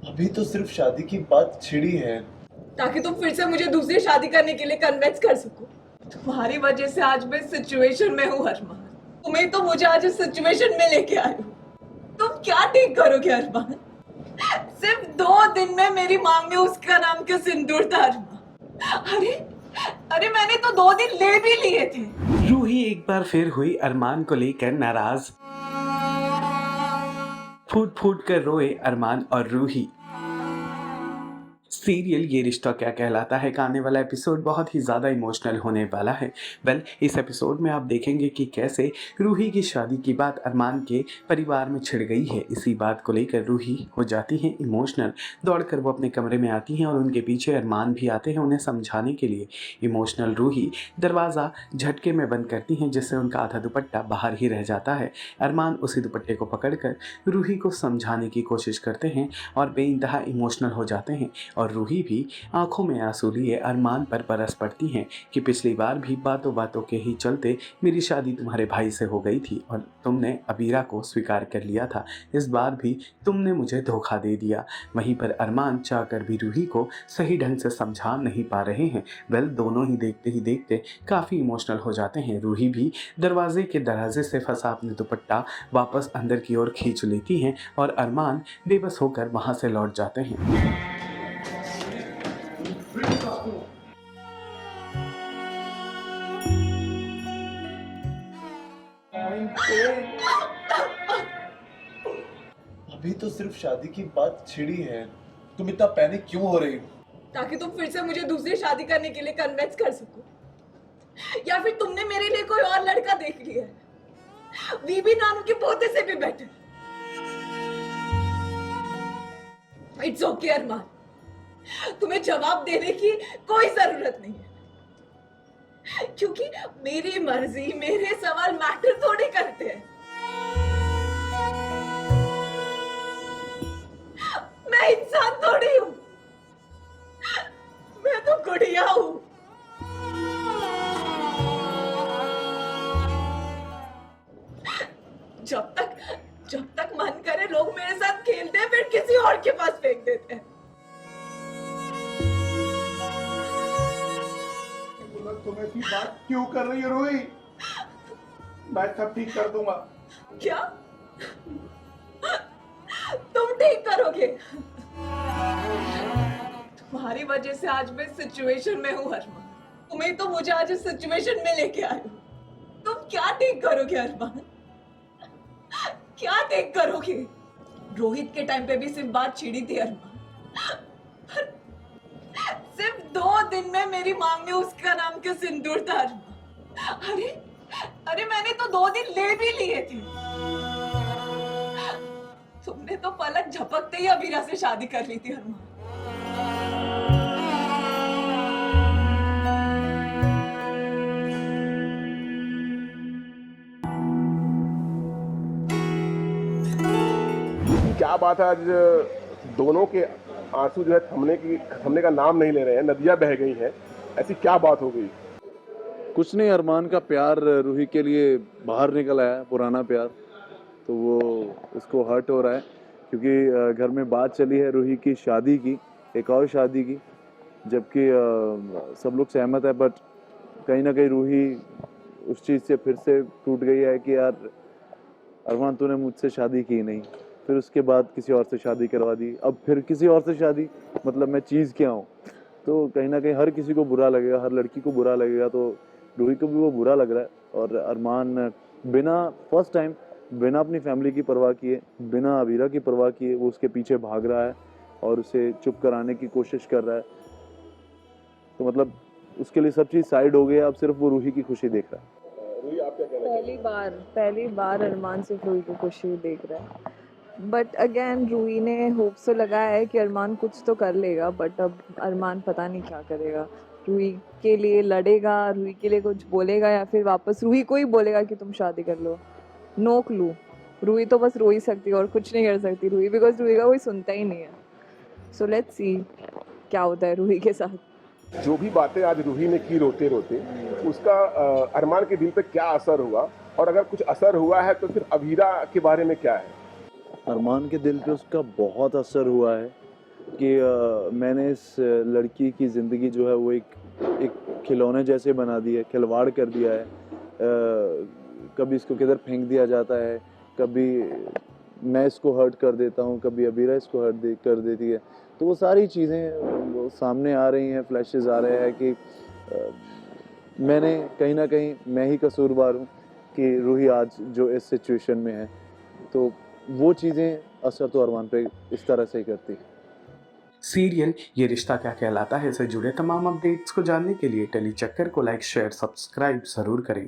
अभी तो सिर्फ शादी की बात छिड़ी है। ताकि तुम फिर से मुझे दूसरी शादी करने के लिए कन्विंस कर सको। तुम्हारी वजह से आज मैं सिचुएशन में हूँ अरमान। तुम्हें तो मुझे आज इस सिचुएशन में लेके आए हो। तुम क्या ठीक करोगे अरमान? सिर्फ 2 दिन में मेरी मांग में उसका नाम का सिंदूर था अरमान। अरे अरे मैंने तो 2 दिन ले भी लिए थे। रूही एक बार फिर हुई अरमान को लेकर नाराज। फूट फूट कर रोए अरमान और रूही। सीरियल ये रिश्ता क्या कहलाता है का आने वाला एपिसोड बहुत ही ज़्यादा इमोशनल होने वाला है। इस एपिसोड में आप देखेंगे कि कैसे रूही की शादी की बात अरमान के परिवार में छिड़ गई है। इसी बात को लेकर रूही हो जाती है इमोशनल। दौड़कर वो अपने कमरे में आती हैं और उनके पीछे अरमान भी आते हैं उन्हें समझाने के लिए। इमोशनल रूही दरवाज़ा झटके में बंद करती हैं जिससे उनका आधा दुपट्टा बाहर ही रह जाता है। अरमान उसी दुपट्टे को पकड़कर रूही को समझाने की कोशिश करते हैं और बेइंतहा इमोशनल हो जाते हैं। और रूही भी आंखों में आंसू लिए अरमान पर बरस पड़ती हैं कि पिछली बार भी बातों बातों के ही चलते मेरी शादी तुम्हारे भाई से हो गई थी और तुमने अबीरा को स्वीकार कर लिया था। इस बार भी तुमने मुझे धोखा दे दिया। वहीं पर अरमान चाहकर भी रूही को सही ढंग से समझा नहीं पा रहे हैं। दोनों ही देखते काफ़ी इमोशनल हो जाते हैं। रूही भी दरवाजे के दराजे से फंसा अपने दुपट्टा वापस अंदर की ओर खींच लेती हैं और अरमान बेबस होकर वहाँ से लौट जाते हैं। अभी तो सिर्फ शादी की बात छिड़ी है। तुम इतना पैनिक क्यों हो रही हो? ताकि तुम फिर से मुझे दूसरी शादी करने के लिए कन्विंस कर सको। या फिर तुमने मेरे लिए कोई और लड़का देख लिया है, बीबी नानू के पोते से भी बेटर। इट्स ओके अरमान, तुम्हें जवाब देने की कोई जरूरत नहीं है, क्योंकि मेरी मर्जी मेरे सवाल मैटर थोड़ी करते हैं। मैं इंसान थोड़ी हूं, मैं तो गुड़िया हूं। जब तक मन करे लोग मेरे साथ खेलते हैं, फिर किसी और के पास फेंक देते हैं। तुम ऐसी बात क्यों कर रही हो रूही? मैं सब ठीक कर दूंगा। क्या तुम ठीक करोगे? तुम्हारी वजह से आज मैं सिचुएशन में हूँ अरमान। तुम्हें तो मुझे आज इस सिचुएशन में लेके आए हो। तुम क्या ठीक करोगे अरमान? क्या ठीक करोगे? रोहित के टाइम पे भी सिर्फ बात छिड़ी थी अरमान। सिर्फ 2 दिन में मेरी मांग में उसका नाम का सिंदूर था अरमान। अरे अरे मैंने तो 2 दिन ले भी लिए थे। तुमने तो पलक झपकते ही अबीरा से शादी कर ली थी अरमान। क्या बात है, आज दोनों के आंसू जो है थमने का नाम नहीं ले रहे हैं, नदियां बह गई हैं। ऐसी क्या बात हो गई? कुछ नहीं, अरमान का प्यार रूही के लिए बाहर निकल आया, पुराना प्यार। तो वो उसको हर्ट हो रहा है क्योंकि घर में बात चली है रूही की शादी की, एक और शादी की, जबकि सब लोग सहमत है। बट कहीं ना कहीं रूही उस चीज़ से फिर से टूट गई है कि यार अरमान तूने मुझसे शादी की नहीं, फिर उसके बाद किसी और से शादी करवा दी, अब फिर किसी और से शादी, मतलब मैं चीज़ क्या हूँ? तो कहीं ना कहीं हर किसी को बुरा लगेगा, हर लड़की को बुरा लगेगा। तो रूही को भी वो बुरा लग रहा है। और अरमान फर्स्ट टाइम बिना अपनी फैमिली की परवाह किए, बिना अबीरा की परवाह किए वो उसके पीछे भाग रहा है और उसे चुप कराने की कोशिश कर रहा है। तो मतलब उसके लिए सब चीज़ साइड हो गई, अब सिर्फ वो रूही की खुशी देख रहा है। रूही, आप क्या कहना चाहते हैं? पहली बार अरमान सिर्फ रूही की खुशी देख रहा है। बट अगेन रूही ने होप से लगाया है कि अरमान कुछ तो कर लेगा, बट अब अरमान पता नहीं क्या करेगा। रूही के लिए लड़ेगा, रूही के लिए कुछ बोलेगा, या फिर वापस रूही को ही बोलेगा कि तुम शादी कर लो। No clue. रूही तो बस रो ही सकती है और कुछ नहीं कर सकती रूही, बिकॉज रूही का कोई सुनता ही नहीं है। सो लेट्स सी क्या होता है रूही के साथ। जो भी बातें आज रूही ने की रोते रोते, उसका अरमान के दिल पे क्या असर हुआ, और अगर कुछ असर हुआ है तो फिर अबीरा के बारे में क्या है? अरमान के दिल पे उसका बहुत असर हुआ है। कि मैंने इस लड़की की ज़िंदगी जो है वो एक खिलौने जैसे बना दी है, खिलवाड़ कर दिया है। कभी इसको किधर फेंक दिया जाता है, कभी मैं इसको हर्ट कर देता हूँ, कभी अबीरा इसको कर देती है। तो वो सारी चीज़ें वो सामने आ रही हैं, फ्लैशेस आ रहे हैं कि मैंने कहीं ना कहीं मैं ही कसूरवार हूँ कि रूही आज जो इस सिचुएशन में है। तो वो चीज़ें असर तो अरमान पे इस तरह से ही करती है। सीरियल ये रिश्ता क्या कहलाता है से जुड़े तमाम अपडेट्स को जानने के लिए टेली चक्कर को लाइक शेयर सब्सक्राइब ज़रूर करें।